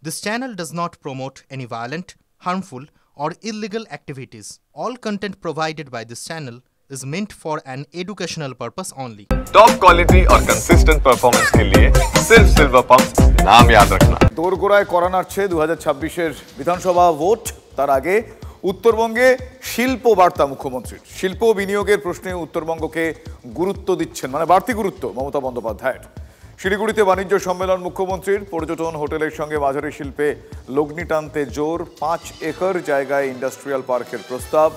This channel does not promote any violent, harmful, or illegal activities. All content provided by this channel is meant for an educational purpose only. Top quality और consistent performance के लिए सिर्फ silver pump नाम याद रखना। দোরগোড়ায় করা নাড়ছে 2026-এর বিধানসভা ভোট। তার আগে উত্তরবঙ্গে শিল্প বার্তা মুখ্যমন্ত্রীর। শিল্প বিনিয়োগের প্রশ্নে উত্তরবঙ্গকে গুরুত্ব দিচ্ছেন, মানে বাড়তি গুরুত্ব মমতা বন্দ্যোপাধ্যায়ের। শিলিগুড়িতে বাণিজ্য সম্মেলন মুখ্যমন্ত্রীর। পর্যটন, হোটেলের সঙ্গে মাঝারি শিল্পে লগ্নি টানতে জোর। 5 একর জায়গায় ইন্ডাস্ট্রিয়াল পার্কের প্রস্তাব।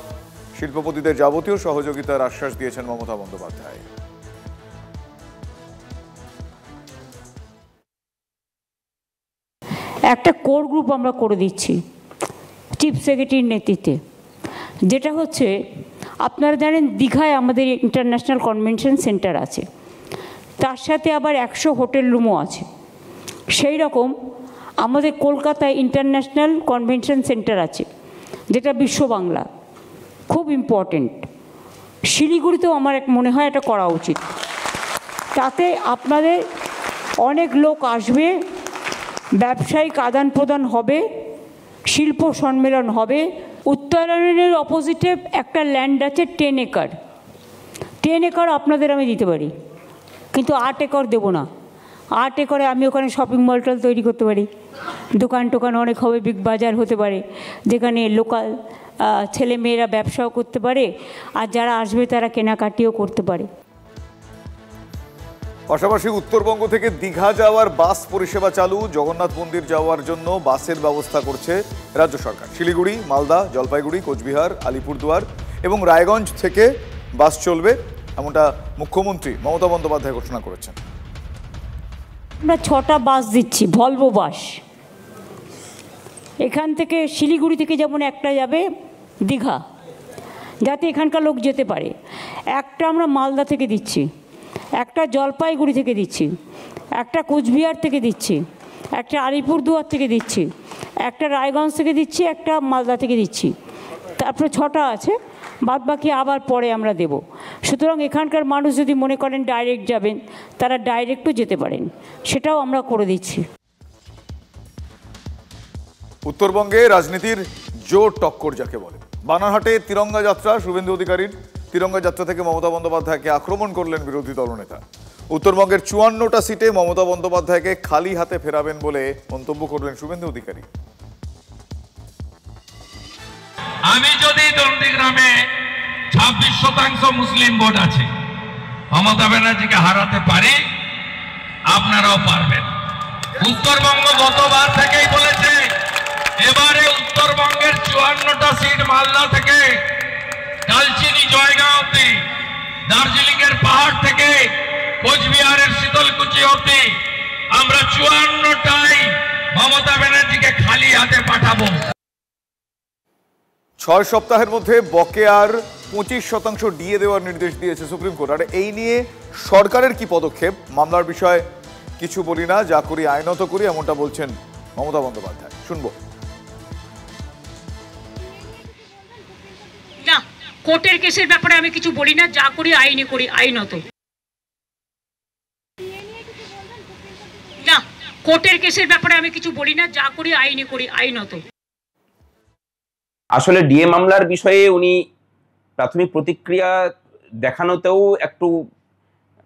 শিল্পপতিদের যাবতীয় সহযোগিতার আশ্বাস দিয়েছেন মমতা বন্দ্যোপাধ্যায়। একটা কোর গ্রুপ আমরা করে দিচ্ছি চিফ সেক্রেটারির নেতৃত্বে, যেটা হচ্ছে আপনারা জানেন দীঘায় আমাদের ইন্টারন্যাশনাল কনভেনশন সেন্টার আছে, তার সাথে আবার 100 হোটেল রুমও আছে। সেই রকম আমাদের কলকাতায় ইন্টারন্যাশনাল কনভেনশন সেন্টার আছে, যেটা বিশ্ব বাংলা, খুব ইম্পর্টেন্ট। শিলিগুড়িতেও আমার মনে হয় এটা করা উচিত। তাতে আপনাদের অনেক লোক আসবে, ব্যবসায়িক আদান প্রদান হবে, শিল্প সম্মেলন হবে। উত্তরায়ণের অপোজিটে একটা ল্যান্ড আছে 10 একর। 10 একর আপনাদের আমি দিতে পারি, কিন্তু 8 একর দেবো না। 8 একরে আমি ওখানে শপিং মল টল তৈরি করতে পারি, দোকান টোকান অনেক হবে, বিগ বাজার হতে পারে, যেখানে লোকাল ছেলে মেয়েরা ব্যবসাও করতে পারে, আর যারা আসবে তারা কেনাকাটিও করতে পারে। পাশাপাশি উত্তরবঙ্গ থেকে দীঘা যাওয়ার বাস পরিষেবা চালু। জগন্নাথ মন্দির যাওয়ার জন্য বাসের ব্যবস্থা করছে রাজ্য সরকার। শিলিগুড়ি, মালদা, জলপাইগুড়ি, কোচবিহার, আলিপুরদুয়ার এবং রায়গঞ্জ থেকে বাস চলবে, এমনটা মুখ্যমন্ত্রী মমতা বন্দ্যোপাধ্যায় ঘোষণা করেছেন। আমরা 6টা বাস দিচ্ছি, ভলভো বাস। এখান থেকে শিলিগুড়ি থেকে যেমন একটা যাবে দীঘা, যাতে এখানকার লোক যেতে পারে। একটা আমরা মালদা থেকে দিচ্ছি, একটা জলপাইগুড়ি থেকে দিচ্ছি, একটা কোচবিহার থেকে দিচ্ছি, একটা আলিপুরদুয়ার থেকে দিচ্ছি, একটা রায়গঞ্জ থেকে দিচ্ছি, একটা মালদা থেকে দিচ্ছি। তারপরে 6টা আছে, বাদ বাকি আবার পরে আমরা দেব। সুতরাং এখানকার মানুষ যদি মনে করেন ডাইরেক্ট যাবেন, তারা ডাইরেক্টও যেতে পারেন, সেটাও আমরা করে দিচ্ছি। উত্তরবঙ্গে রাজনীতির জোর টক্কর যাকে বলে। বানারহাটে তিরঙ্গা যাত্রা শুভেন্দু অধিকারীর। তিরঙ্গা যাত্রা থেকে মমতা বন্দ্যোপাধ্যায়কে আক্রমণ করলেন বিরোধী দলনেতা। উত্তরবঙ্গের 54টা সিটে মমতা বন্দ্যোপাধ্যায়কে খালি হাতে ফেরাবেন বলে মন্তব্য করলেন শুভেন্দু অধিকারী। আমি যদি নন্দীগ্রামে 26% মুসলিম ভোট আছে, মমতা ব্যানার্জিকে হারাতে পারি, আপনারাও পারবেন। উত্তরবঙ্গ গতবার থেকেই বলেছে, এবারে উত্তরবঙ্গের 54টা সিট মালদা থেকে কালচিনি জয়গাঁও অব্দি, দার্জিলিং এর পাহাড় থেকে কোচবিহারের শীতলকুচি অব্দি আমরা 54টাই মমতা ব্যানার্জিকে খালি হাতে পাঠাবো। 6 সপ্তাহের মধ্যে বকেয়ার 25% ডিএ দেওয়ার নির্দেশ দিয়েছে সুপ্রিম কোর্ট। আর এই নিয়ে সরকারের কি পদক্ষেপ? মামলার বিষয়ে কিছু বলি না, যা করি আইনত করি, এমনটা বলছেন মমতা বন্দ্যোপাধ্যায়। শুনবো। না, কোর্টের কেসের ব্যাপারে আমি কিছু বলি না, যা করি আইনে করি, আইনত। না, কোর্টের কেসের ব্যাপারে আমি কিছু বলি না, যা করি আইনে করি, আইনত। আসলে ডিএ মামলার বিষয়ে উনি প্রাথমিক প্রতিক্রিয়া দেখানোতেও একটু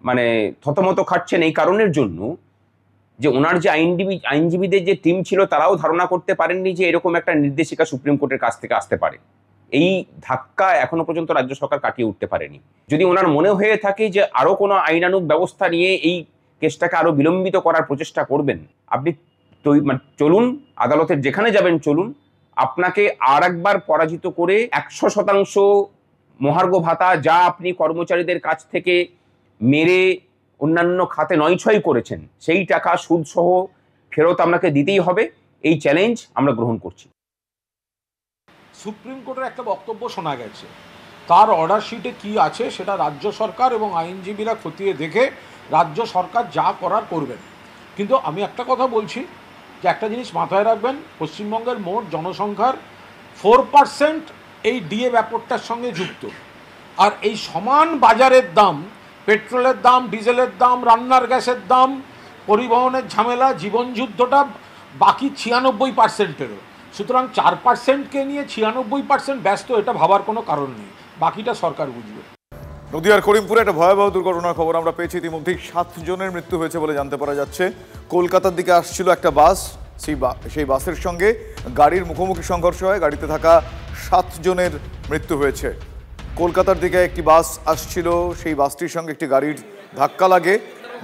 মানে থতমত খাচ্ছেন, এই কারণের জন্য যে ওনার যে আইনজীবীদের যে টিম ছিল, তারাও ধারণা করতে পারেননি যে এরকম একটা নির্দেশিকা সুপ্রিম কোর্টের কাছ থেকে আসতে পারে। এই ধাক্কা এখনো পর্যন্ত রাজ্য সরকার কাটিয়ে উঠতে পারেনি। যদি ওনার মনে হয়ে থাকে যে আরো কোনো আইনানুগ ব্যবস্থা নিয়ে এই কেসটাকে আরো বিলম্বিত করার প্রচেষ্টা করবেন, আপনি চলুন, আদালতের যেখানে যাবেন চলুন, আপনাকে আর একবার পরাজিত করে 100% মহার্ঘ ভাতা যা আপনি কর্মচারীদের কাছ থেকে মেরে অন্যান্য খাতে নয়ছয় করেছেন, সেই টাকা সুদসহ ফেরত আপনাকে দিতেই হবে। এই চ্যালেঞ্জ আমরা গ্রহণ করছি। সুপ্রিম কোর্টের একটা বক্তব্য শোনা গেছে, তার অর্ডার শিটে কি আছে সেটা রাজ্য সরকার এবং আইনজীবীরা খতিয়ে দেখে রাজ্য সরকার যা করার করবেন। কিন্তু আমি একটা কথা বলছি, যে একটা জিনিস মাথায় রাখবেন, পশ্চিমবঙ্গের মোট জনসংখ্যার 4% এই ডিএ ব্যাপারটার সঙ্গে যুক্ত। আর এই সমান বাজারের দাম, পেট্রোলের দাম, ডিজেলের দাম, রান্নার গ্যাসের দাম, পরিবহনের ঝামেলা, জীবনযুদ্ধটা বাকি 96%-এরও। সুতরাং 4%কে নিয়ে 96% ব্যস্ত, এটা ভাবার কোনো কারণ নেই, বাকিটা সরকার বুঝবে। নদিয়ার করিমপুরে একটা ভয়াবহ দুর্ঘটনার খবর আমরা পেয়েছি ইতিমধ্যেই। 7 জনের মৃত্যু হয়েছে বলে জানতে পারা যাচ্ছে। কলকাতার দিকে আসছিল একটা বাস, সেই বাসের সঙ্গে গাড়ির মুখোমুখি সংঘর্ষ হয়, গাড়িতে থাকা 7 জনের মৃত্যু হয়েছে। কলকাতার দিকে একটি বাস আসছিল, সেই বাসটির সঙ্গে একটি গাড়ির ধাক্কা লাগে,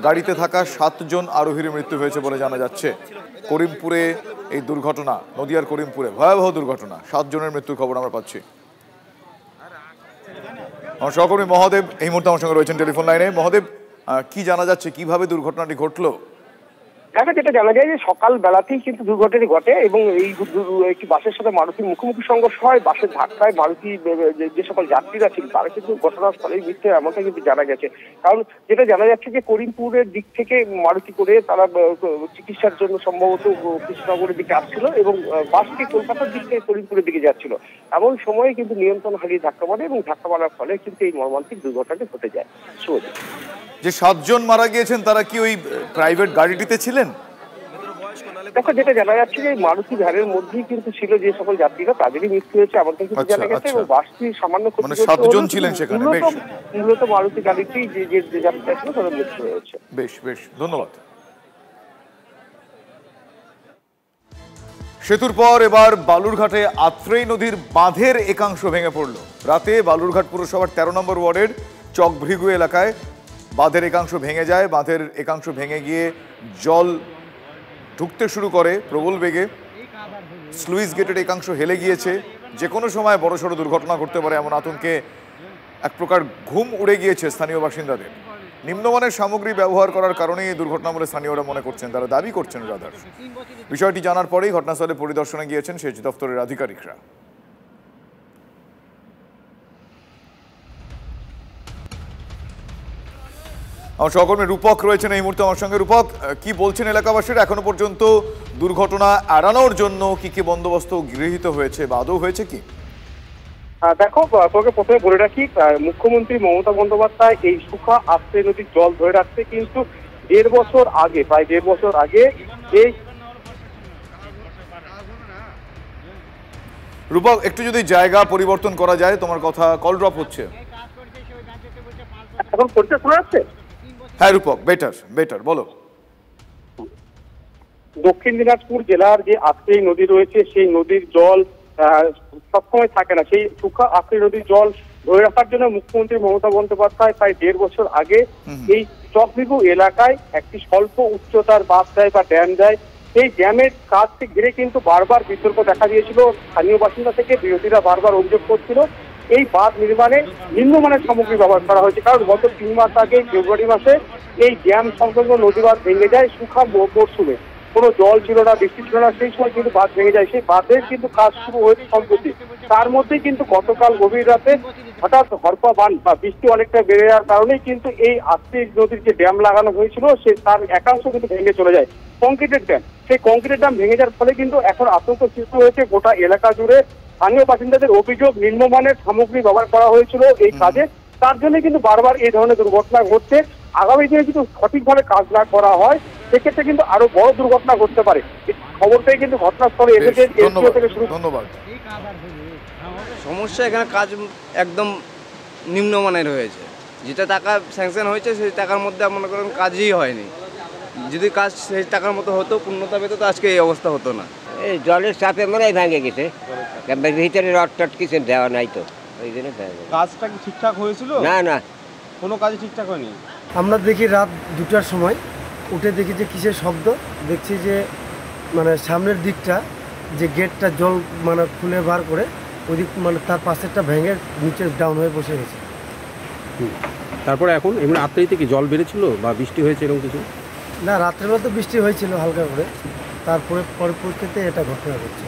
গাড়িতে থাকা 7 জন আরোহীর মৃত্যু হয়েছে বলে জানা যাচ্ছে। করিমপুরে এই দুর্ঘটনা, নদিয়ার করিমপুরে ভয়াবহ দুর্ঘটনা, 7 জনের মৃত্যুর খবর আমরা পাচ্ছি। আমার সহকর্মী মহাদেব এই মুহূর্তে আমার সঙ্গে রয়েছেন টেলিফোন লাইনে। মহাদেব, কি জানা যাচ্ছে, কিভাবে দুর্ঘটনাটি ঘটলো? দেখা যেটা জানা যায় যে সকাল বেলাতেই কিন্তু দুর্ঘটনাটি ঘটে এবং এই একটি বাসের সাথে মারুতির মুখোমুখি সংঘর্ষ হয়। বাসের ধাক্কায় মারুতি যে সকল যাত্রীরা ছিল তারা কিন্তু ঘটনাস্থলেই মৃত্যু এমনটা কিন্তু জানা গেছে। কারণ যেটা জানা যাচ্ছে যে করিমপুরের দিক থেকে মারুতি করে তারা চিকিৎসার জন্য সম্ভবত কৃষ্ণনগরের দিকে আসছিল এবং বাসটি কলকাতার দিক থেকে করিমপুরের দিকে যাচ্ছিল। এমন সময়ে কিন্তু নিয়ন্ত্রণ হারিয়ে ধাক্কা মারে এবং ধাক্কা মারার ফলে কিন্তু এই মর্মান্তিক দুর্ঘটনাটি ঘটে যায়। যে 7 জন মারা গিয়েছেন তারা কি ওই প্রাইভেট গাড়িটিতে ছিলেন? দেখো, যেটা জানা যাচ্ছে যে মারুতি ভ্যানের মধ্যেই কিন্তু ছিল যে সকল যাত্রীরা, তাদেরই মৃত্যু হয়েছে এমনটা কিন্তু জানা গেছে। এবং বাসটি সামান্য মানে 7 জন ছিলেন সেখানে। মূলত মারুতি গাড়িটি যে যাত্রীরা ছিল তাদের মৃত্যু হয়েছে। বেশ বেশ, ধন্যবাদ। সেতুর পর এবার বালুরঘাটে আত্রেই নদীর বাঁধের একাংশ ভেঙে পড়ল। রাতে বালুরঘাট পুরসভার 13 নম্বর ওয়ার্ডের চকভৃগু এলাকায় বাঁধের একাংশ ভেঙে যায়। বাঁধের একাংশ ভেঙে গিয়ে জল ঢুকতে শুরু করে প্রবল বেগে। স্লুইস গেটের একাংশ হেলে গিয়েছে। যে কোনো সময় বড়সড় দুর্ঘটনা ঘটতে পারে এমন আতঙ্কে এক প্রকার ঘুম উড়ে গিয়েছে স্থানীয় বাসিন্দাদের। নিম্নমানের সামগ্রী ব্যবহার করার কারণেই এই দুর্ঘটনা বলে স্থানীয়রা মনে করছেন, তারা দাবি করছেন রাদার। বিষয়টি জানার পরেই ঘটনাস্থলে পরিদর্শনে গিয়েছেন সেচ দপ্তরের আধিকারিকরা। আমার সহকর্মী রূপক রয়েছেন এই মুহূর্তে আমার সঙ্গে। রূপক, কি বলছেন এলাকাবাসীরা? এখনো পর্যন্ত দুর্ঘটনা এড়ানোর জন্য কি কি বন্দোবস্ত গৃহীত হয়েছে বা আদৌ হয়েছে কি? দেখো, তোকে প্রথমে বলে রাখি, মুখ্যমন্ত্রী মমতা বন্দ্যোপাধ্যায় এই শুখা আত্রেই নদীর জল ধরে রাখতে কিন্তু প্রায় 1.5 বছর আগে এই রূপক, একটু যদি জায়গা পরিবর্তন করা যায়, তোমার কথা কল ড্রপ হচ্ছে। এখন করতে শোনা যাচ্ছে? হ্যাঁ রূপক, বেটার বলো। দক্ষিণ দিনাজপুর জেলার যে আত্রেই নদী রয়েছে সেই নদীর জল সবসময় থাকে না। সেই শুখা আত্রেই নদীর জল ধরে রাখার জন্য মুখ্যমন্ত্রী মমতা বন্দ্যোপাধ্যায় প্রায় 1.5 বছর আগে এই চকভৃগু এলাকায় একটি স্বল্প উচ্চতার বাঁধ দেয় বা ড্যাম দেয়। এই ড্যামের কাজকে ঘিরে কিন্তু বারবার বিতর্ক দেখা দিয়েছিল। স্থানীয় বাসিন্দা থেকে বিরোধীরা বারবার অভিযোগ করছিল এই বাঁধ নির্মাণে নিম্নমানের সামগ্রী ব্যবহার করা হয়েছে। কারণ গত 3 মাস আগে ফেব্রুয়ারি মাসে এই ড্যাম সংলগ্ন নদী বাঁধ ভেঙে যায় শুখা মরশুমে। কোনো জল ছিল না, বৃষ্টি ছিল না, সেই সময় কিন্তু বাঁধ ভেঙে যায়। সেই বাঁধের কিন্তু কাজ শুরু হয়েছে সম্প্রতি। তার মধ্যেই কিন্তু গতকাল গভীর রাতে হঠাৎ হরপা বান বা বৃষ্টি অনেকটা বেড়ে যাওয়ার কারণেই কিন্তু এই আত্রেই নদীর যে ড্যাম লাগানো হয়েছিল তার একাংশ কিন্তু ভেঙে চলে যায়। কংক্রিটের ড্যাম, সেই কংক্রিটের ড্যাম ভেঙে যাওয়ার ফলে কিন্তু এখন আতঙ্ক সৃষ্টি হয়েছে গোটা এলাকা জুড়ে। স্থানীয় বাসিন্দাদের অভিযোগ নিম্নমানের সামগ্রী ব্যবহার করা হয়েছিল এই কাজে, তার জন্য কিন্তু বারবার এই ধরনের দুর্ঘটনা ঘটছে। আগামী দিনে যদি সঠিকভাবে কাজ না করা হয় সেক্ষেত্রে কিন্তু আরো বড় দুর্ঘটনা ঘটতে পারে। খবরটাই কিন্তু ঘটনাস্থলে এসেছে। ধন্যবাদ। সমস্যা এখানে কাজ একদম নিম্নমানের হয়েছে। যেটা টাকা স্যাংশন হয়েছে সেই টাকার মধ্যে মনে করেন কাজই হয়নি। যদি কাজ সেই টাকার মতো হতো, পূর্ণতা পেত, তো আজকে এই অবস্থা হতো না। এই জলের চাপে মনে হয় ভেঙে গেছে, ভিতরে রড টট কিছু দেওয়া নাই তো, ওই জন্য কাজটা কি ঠিকঠাক হয়েছিল? না, কোনো কাজই ঠিকঠাক হয়নি। আমরা দেখি রাত 2টার সময় উঠে দেখি যে কিসের শব্দ, দেখছি যে মানে সামনের দিকটা যে গেটটা জল মানে খুলে বার করে ওই দিক মানে তার পাশেরটা ভেঙে নিচে ডাউন হয়ে বসে গেছে। তারপরে এখন এমনি আত্রেইতে কি জল বেড়েছিল বা বৃষ্টি হয়েছে এরকম কিছু? না, রাত্রেবেলা তো বৃষ্টি হয়েছিল হালকা করে, তারপরে পরবর্তীতে এটা ঘটনা ঘটছে।